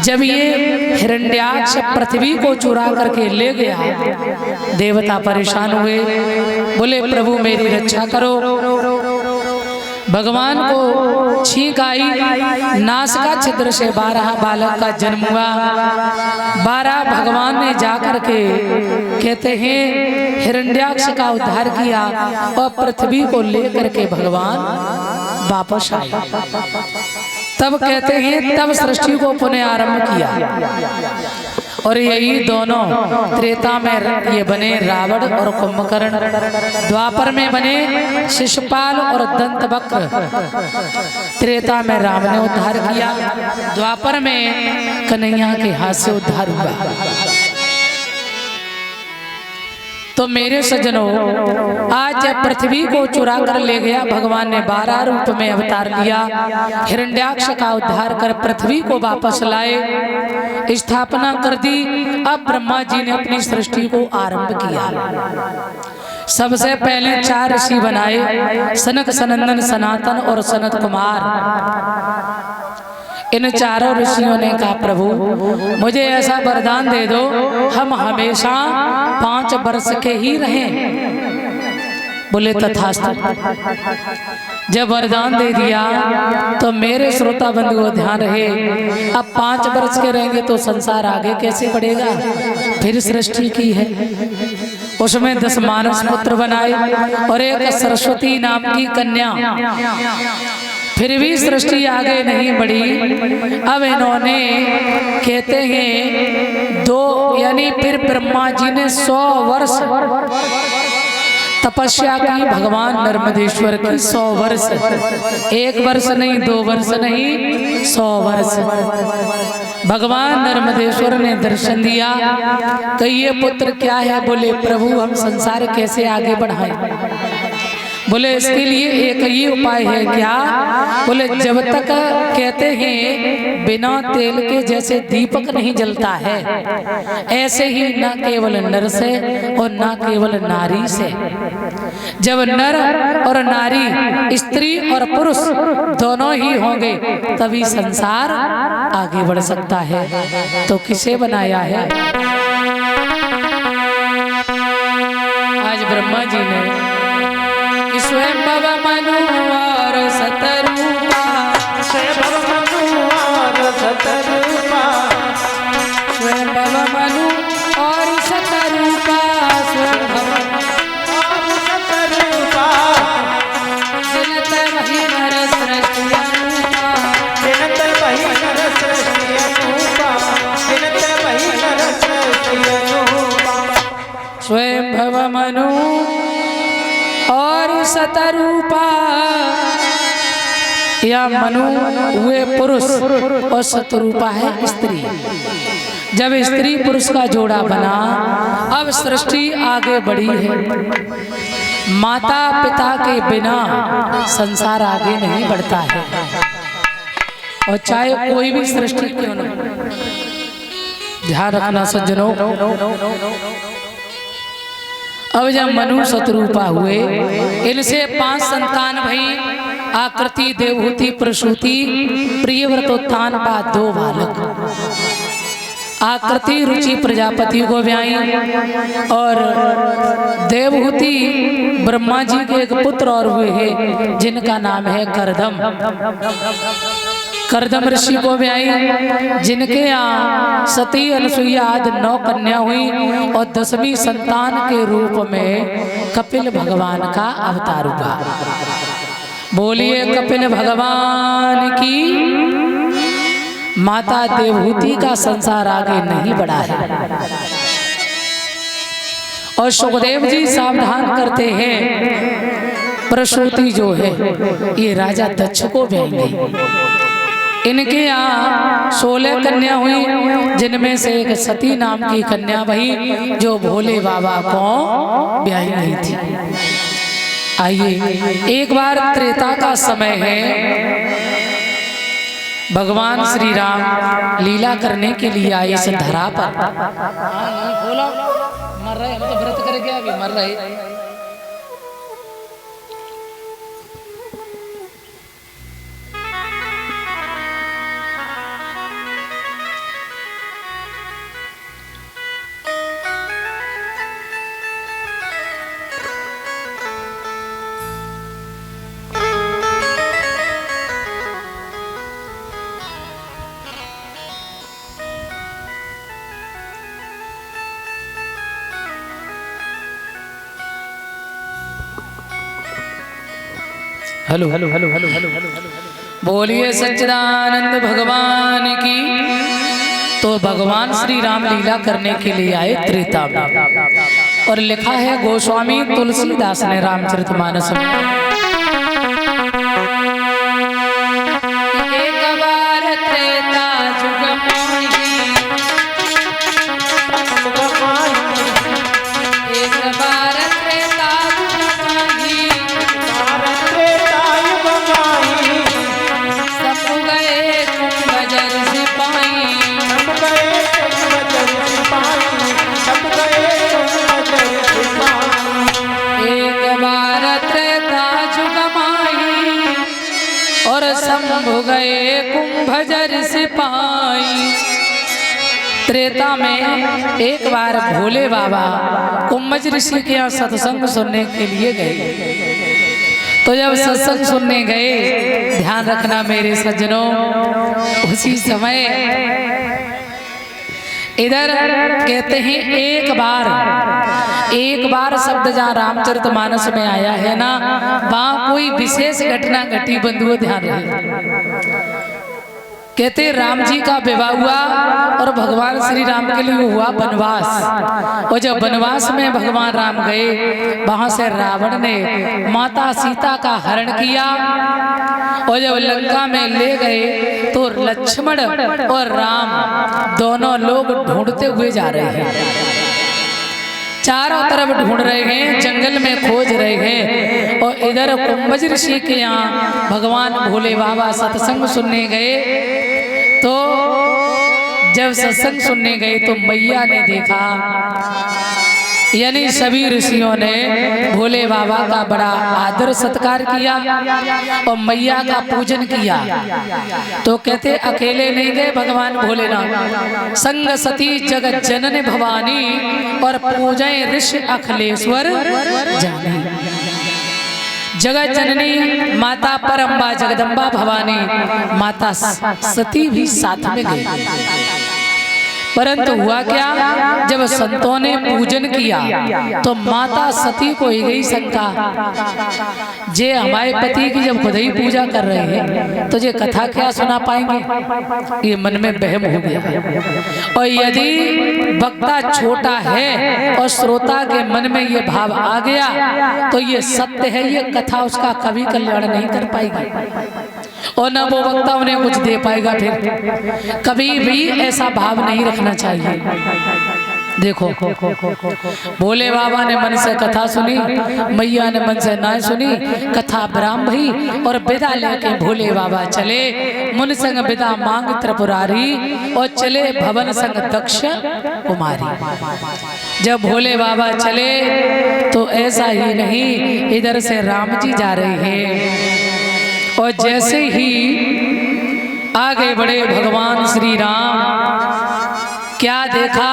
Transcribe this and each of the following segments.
जब ये हिरण्याक्ष पृथ्वी को चुरा करके ले गया, देवता परेशान हुए, बोले प्रभु मेरी रक्षा करो। भगवान को छींक आई, नासिका छिद्र से 12 बालक का जन्म हुआ। 12 भगवान ने जाकर के कहते हैं हिरण्याक्ष का उद्धार किया और पृथ्वी को लेकर के भगवान वापस आए। तब कहते हैं तब सृष्टि को पुनः आरंभ किया। और यही दोनों त्रेता में ये बने रावण और कुंभकर्ण, द्वापर में बने शिशुपाल और दंतवक्र। त्रेता में राम ने उद्धार किया, द्वापर में कन्हैया के हाथ से उद्धार हुआ। तो मेरे सज्जनों, आज जब पृथ्वी को चुरा कर ले गया, भगवान ने 12 रूप में अवतार लिया, हिरण्याक्ष का उद्धार कर पृथ्वी को वापस लाए, स्थापना कर दी। अब ब्रह्मा जी ने अपनी सृष्टि को आरंभ किया। सबसे पहले 4 ऋषि बनाए, सनक, सनंदन, सनातन और सनत कुमार। इन चारों ऋषियों ने कहा प्रभु मुझे ऐसा वरदान दे दो, हम हमेशा 5 वर्ष के ही रहें। बोले तथास्तु। जब वरदान दे दिया तो मेरे श्रोता बंधुओं ध्यान रहे, अब 5 वर्ष के रहेंगे तो संसार आगे कैसे बढ़ेगा? फिर सृष्टि की है, उसमें 10 मानस पुत्र बनाए और एक सरस्वती नाम की कन्या। फिर भी सृष्टि आगे नहीं बढ़ी। अब इन्होंने कहते हैं 2 यानी फिर ब्रह्मा जी ने 100 वर्ष तपस्या की, भगवान नर्मदेश्वर की 100 वर्ष, 1 वर्ष नहीं, 2 वर्ष नहीं, 100 वर्ष। भगवान नर्मदेश्वर ने दर्शन दिया, कि ये पुत्र क्या है? बोले प्रभु हम संसार कैसे आगे बढ़ाएं? बोले इसके लिए एक ही उपाय है। क्या? बोले जब तक कहते हैं बिना तेल के जैसे दीपक नहीं जलता है, ऐसे ही न केवल नर से और न केवल नारी से। जब नर और नारी, स्त्री और पुरुष दोनों ही होंगे तभी संसार आगे बढ़ सकता है। तो किसे बनाया है? आज ब्रह्मा जी ने स्वयं भव मनु और सतरूपा, स्वयं भव मनु और सतरूपा, स्वयं भव मनु और सतरूपा, स्वयं भव और सतरूपा, जिनत वही नर सृष्टि अनुपा, जिनत वही नर सृष्टि अनुपा, जिनत वही नर सृष्टि अनुपा, स्वयं भव मनु और सतरूपा। या मनु हुए पुरुष और सतरूपा है स्त्री। जब स्त्री पुरुष का जोड़ा बना, अब सृष्टि आगे बढ़ी है। माता पिता के बिना संसार आगे नहीं बढ़ता है, और चाहे कोई भी सृष्टि क्यों न। ध्यान रखना सज्जनों, अब जब मनु शतरूपा हुए, इनसे 5 संतान भई। आकृति, देवहूति, प्रसूति, प्रियव्रतोत्थान पा 2 बालक। आकृति रुचि प्रजापति को ब्याई और देवहूति ब्रह्मा जी के एक पुत्र और हुए हैं, जिनका नाम है करदम। करदम ऋषि को ब्याई, जिनके यहाँ सती, अनुसुईया आदि 9 कन्या हुई और 10वीं संतान के रूप में कपिल भगवान का अवतार हुआ। बोलिए कपिल भगवान की। माता देवहूति का संसार आगे नहीं बढ़ा है। और सुखदेव जी सावधान करते हैं, प्रसूति जो है ये राजा दक्ष को ब्याएंगे। इनके यहाँ 16 कन्या हुई, जिनमें से एक सती नाम की कन्या वही जो भोले बाबा को ब्याही नहीं थी। आइए एक बार त्रेता का समय है, भगवान श्री राम लीला करने के लिए आए इस धरा पर। मर रहे, हम तो व्रत करके अभी मर रहे। Hello hello hello hello hello बोलिए सच्चिदानंद भगवान की। तो भगवान श्री राम लीला करने के लिए आए त्रेता में, और लिखा है गोस्वामी तुलसीदास ने रामचरितमानस में, एक बार त्रेता जुग मोहि, एक बार त्रेता जुग मोहि, सब गए कुंभजर सिपाही, एक बार त्रेता जुग माही, और शंभु गए कुंभजर सिपाही। त्रेता में एक बार भोले बाबा कुंभज ऋषि के यहाँ सत्संग सुनने के लिए गए। तो जब सत्संग सुनने गए, ध्यान रखना मेरे सज्जनों, उसी समय इधर कहते हैं एक बार शब्द जहाँ रामचरितमानस में आया है ना, वहां कोई विशेष घटना घटी। बंधुओं ध्यान रहे, कहते राम जी का विवाह हुआ और भगवान श्री राम के लिए हुआ वनवास। और जब वनवास में भगवान राम गए, वहां से रावण ने माता सीता का हरण किया, और जब लंका में ले गए तो लक्ष्मण और राम दोनों लोग ढूंढते हुए जा रहे हैं, चारों तरफ ढूंढ रहे हैं, जंगल में खोज रहे हैं। और इधर कुंभज ऋषि के यहाँ भगवान भोले बाबा सत्संग सुनने गए। तो जब सत्संग सुनने गए तो मैया ने देखा, यानी सभी ऋषियों ने भोले बाबा का बड़ा आदर सत्कार किया और मैया का पूजन किया। तो कहते अकेले नहीं गए भगवान भोलेनाथ, संग सती जगत जननी भवानी, और पूजय ऋषि अखिलेश्वर जानी। जगत जननी माता परम्बा जगदम्बा भवानी, माता सती भी साथ में गई। परंतु हुआ क्या, जब संतों ने पूजन किया तो माता सती को ही गई शंका, जे हमारे पति की जब खुद ही पूजा कर रहे हैं तो ये कथा क्या सुना पाएंगे, ये मन में बहम हो गया। और यदि वक्ता छोटा है और श्रोता के मन में ये भाव आ गया तो ये सत्य है, ये कथा उसका कभी कल्याण नहीं कर पाएगी और न वो वक्ता उन्हें कुछ दे पाएगा। फिर कभी भी ऐसा भाव नहीं रखना चाहिए। देखो भोले बाबा ने मन से कथा सुनी, मैया ने मन से ना सुनी, कथा ब्राह्म भई और विदा लेके भोले बाबा चले। मुन संग विदा मांग त्रिपुरारी और चले भवन संग दक्ष कुमारी। जब भोले बाबा चले तो ऐसा ही नहीं, इधर से राम जी जा रहे हैं और जैसे ही आगे बढ़े भगवान श्री राम, क्या देखा,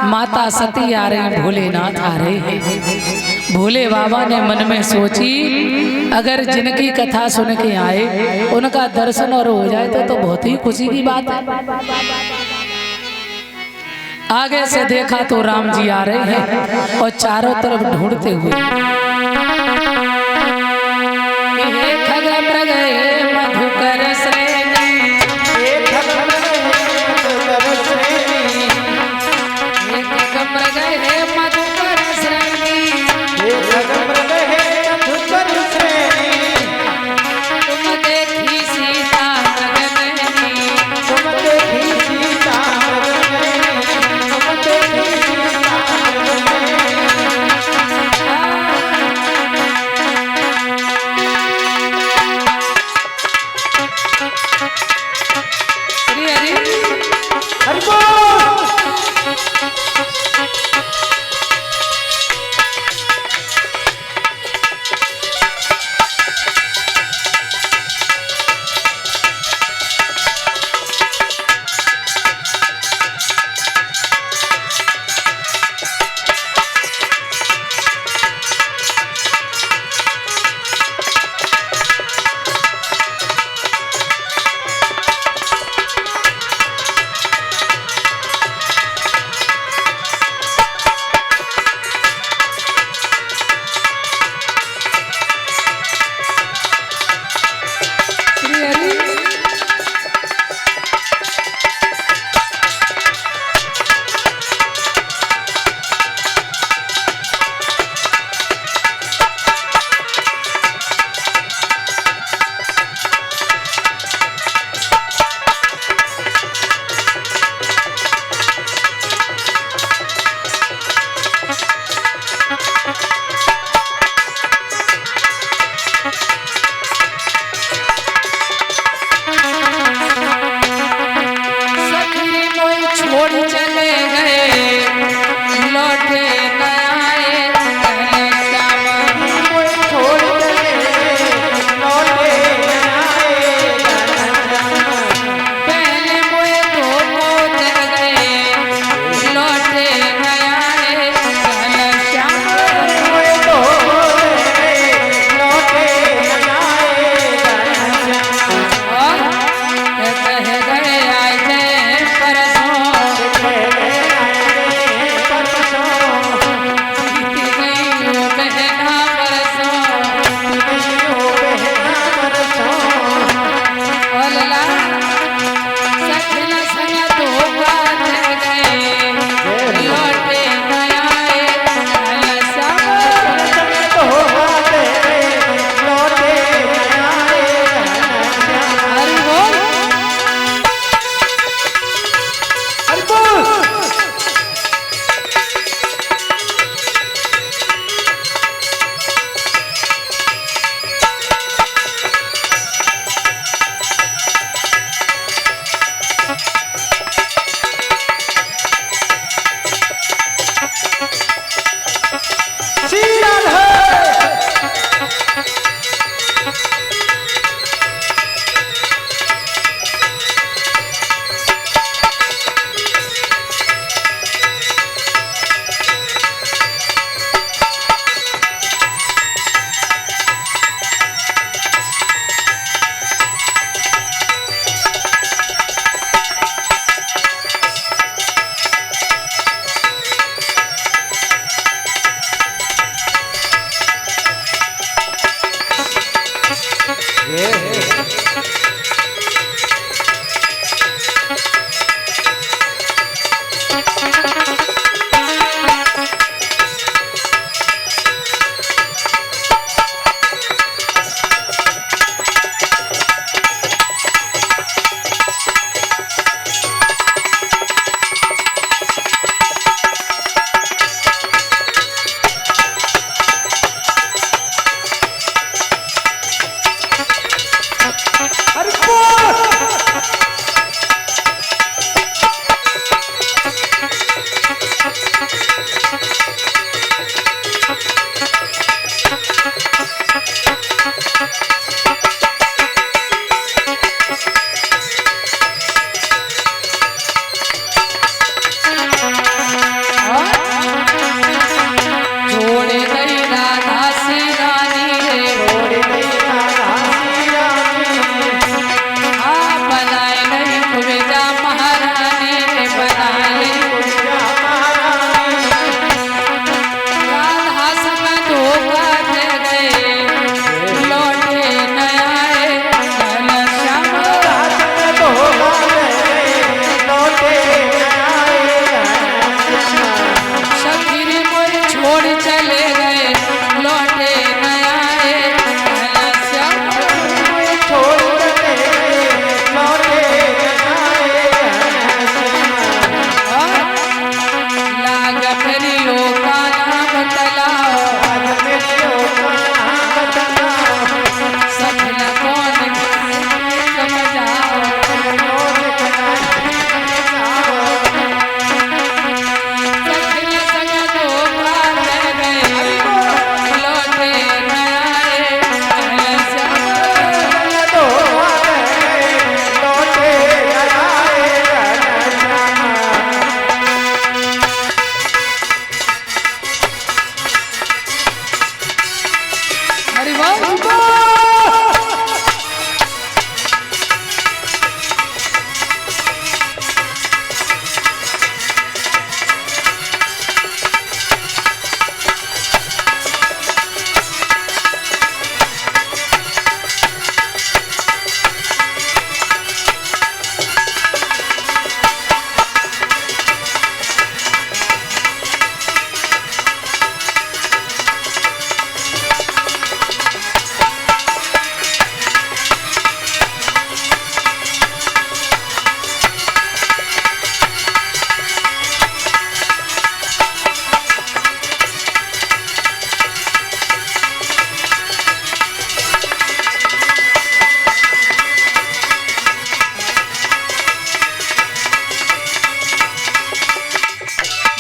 माता सती आ रही, भोलेनाथ आ रहे हैं। भोले बाबा ने मन में सोची, अगर जिनकी कथा सुन के आए उनका दर्शन और हो जाए तो बहुत ही खुशी की बात है। आगे से देखा तो राम जी आ रहे हैं और चारों तरफ ढूंढते हुए, खग मृग मधुकर श्रेणी,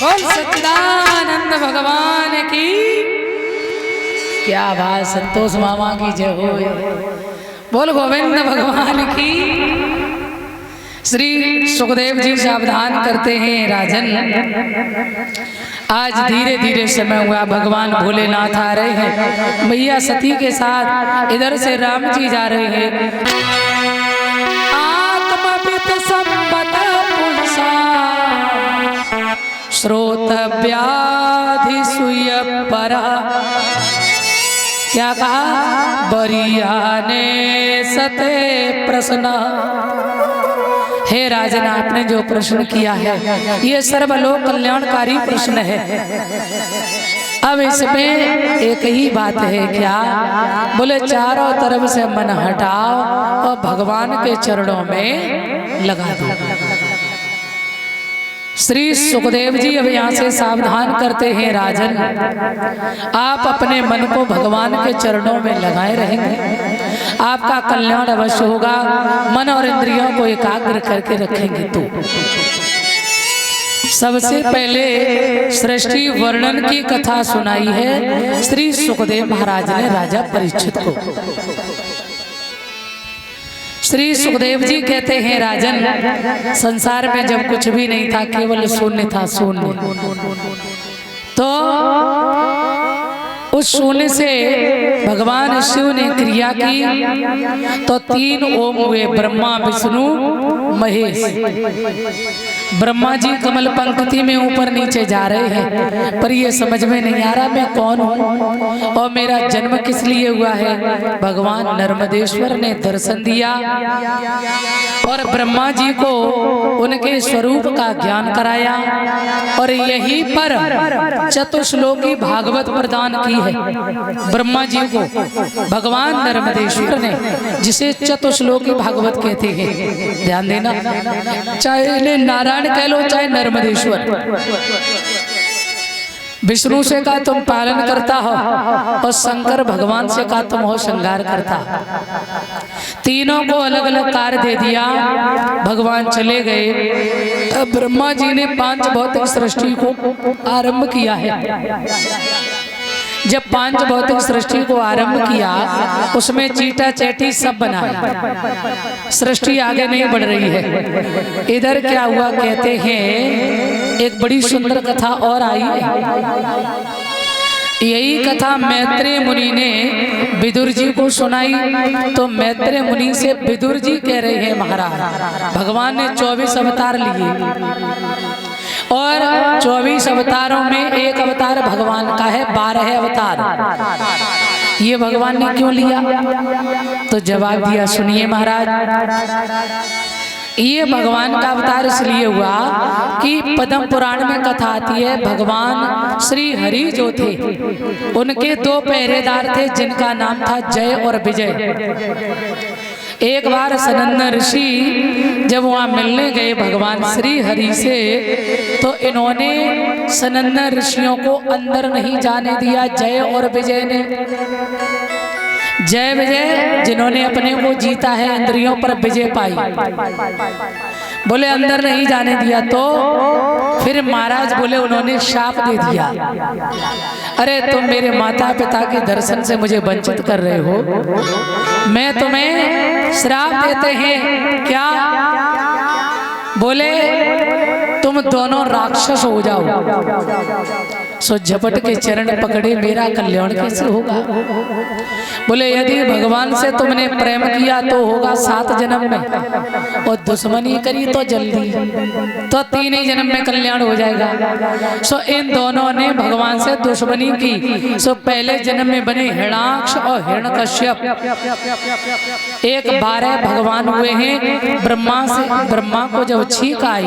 बोल सच्चिदानंद भगवान की क्या बात, संतोष मामा की जय हो। बोल गोविंद भगवान की। श्री सुखदेव जी सावधान करते हैं राजन, आज धीरे धीरे समय हुआ, भगवान भोलेनाथ आ रहे हैं, मैया सती के साथ इधर से राम जी जा रहे हैं। आत्मवित संपत पुंसा श्रोत व्याधि सुय परा, क्या कहा, बरिया ने सते प्रश्न। हे राजन, आपने जो प्रश्न किया है ये सर्वलोक कल्याणकारी प्रश्न है। अब इसमें एक ही बात है, क्या बोले, चारों तरफ से मन हटाओ और भगवान के चरणों में लगा दो। श्री सुखदेव जी अब यहाँ से सावधान करते हैं राजन, आप अपने मन को भगवान के चरणों में लगाए रहेंगे, आपका कल्याण अवश्य होगा। मन और इंद्रियों को एकाग्र करके रखेंगे तो। सबसे पहले सृष्टि वर्णन की कथा सुनाई है श्री सुखदेव महाराज ने राजा परीक्षित को। श्री सुखदेव जी कहते हैं राजन, संसार में जब कुछ भी नहीं था, केवल शून्य था, शून्य, तो उस शून्य से भगवान शिव ने क्रिया की तो 3 ओम हुए, ब्रह्मा विष्णु महेश। ब्रह्मा जी कमल पंक्ति में ऊपर नीचे जा रहे हैं, पर ये समझ में नहीं आ रहा मैं कौन हूँ और मेरा जन्म किस लिए हुआ है। भगवान नर्मदेश्वर ने दर्शन दिया और ब्रह्मा जी को उनके स्वरूप का ज्ञान कराया और यहीं पर चतुश्लोकी भागवत प्रदान की है ब्रह्मा जी को भगवान नर्मदेश्वर ने, जिसे चतुश्लोकी भागवत कहते हैं। ध्यान देना, चाहे इन्हें नारायण कह लो चाहे नर्मदेश्वर। विष्णु से का तुम पालन करता हो और शंकर भगवान से का तुम हो श्रृंगार करता। तीनों को अलग अलग कार्य दे दिया, भगवान चले गए। अब ब्रह्मा जी ने 5 भौतिक सृष्टि को आरंभ किया है। जब 5 भौतिक सृष्टि को आरंभ किया, उसमें चीटा चैटी सब बनाए, सृष्टि आगे नहीं बढ़ रही है। इधर क्या हुआ, कहते हैं एक बड़ी सुंदर कथा और आई है। यही कथा मैत्रेय मुनि ने विदुर जी को सुनाई, तो मैत्रेय मुनि से विदुर जी कह रहे हैं, महाराज भगवान ने 24 अवतार लिए और 24 अवतारों में एक अवतार भगवान का है, 12 अवतार ये भगवान ने क्यों लिया। तो जवाब दिया, सुनिए महाराज, ये भगवान का अवतार इसलिए हुआ कि पद्म पुराण में कथा आती है, भगवान श्री हरि जो थे उनके 2 पहरेदार थे जिनका नाम था जय और विजय। एक बार सनंदन ऋषि जब वहां मिलने गए भगवान श्री हरि से, तो इन्होंने सनंदन ऋषियों को अंदर नहीं जाने दिया। जय और विजय ने, जय विजय जिन्होंने अपने को जीता है, इंद्रियों पर विजय पाई, बोले अंदर नहीं जाने दिया। तो फिर महाराज बोले, उन्होंने शाप दे दिया, अरे तुम मेरे माता पिता के दर्शन से मुझे वंचित कर रहे हो, मैं तुम्हें श्राप देते हैं। क्या बोले, तुम दोनों राक्षस हो जाओ। सो झपट के चरण पकड़े, मेरा कल्याण कैसे होगा। बोले, यदि भगवान से तुमने प्रेम किया तो होगा 7 जन्म में, और दुश्मनी करी तो जल्दी, तो 3 ही जन्म में कल्याण हो जाएगा। सो इन दोनों ने भगवान से दुश्मनी की। सो पहले जन्म में बने हिरण्याक्ष और हिरण्यकश्यप, एक 12 भगवान हुए हैं। ब्रह्मा को जब छींक आई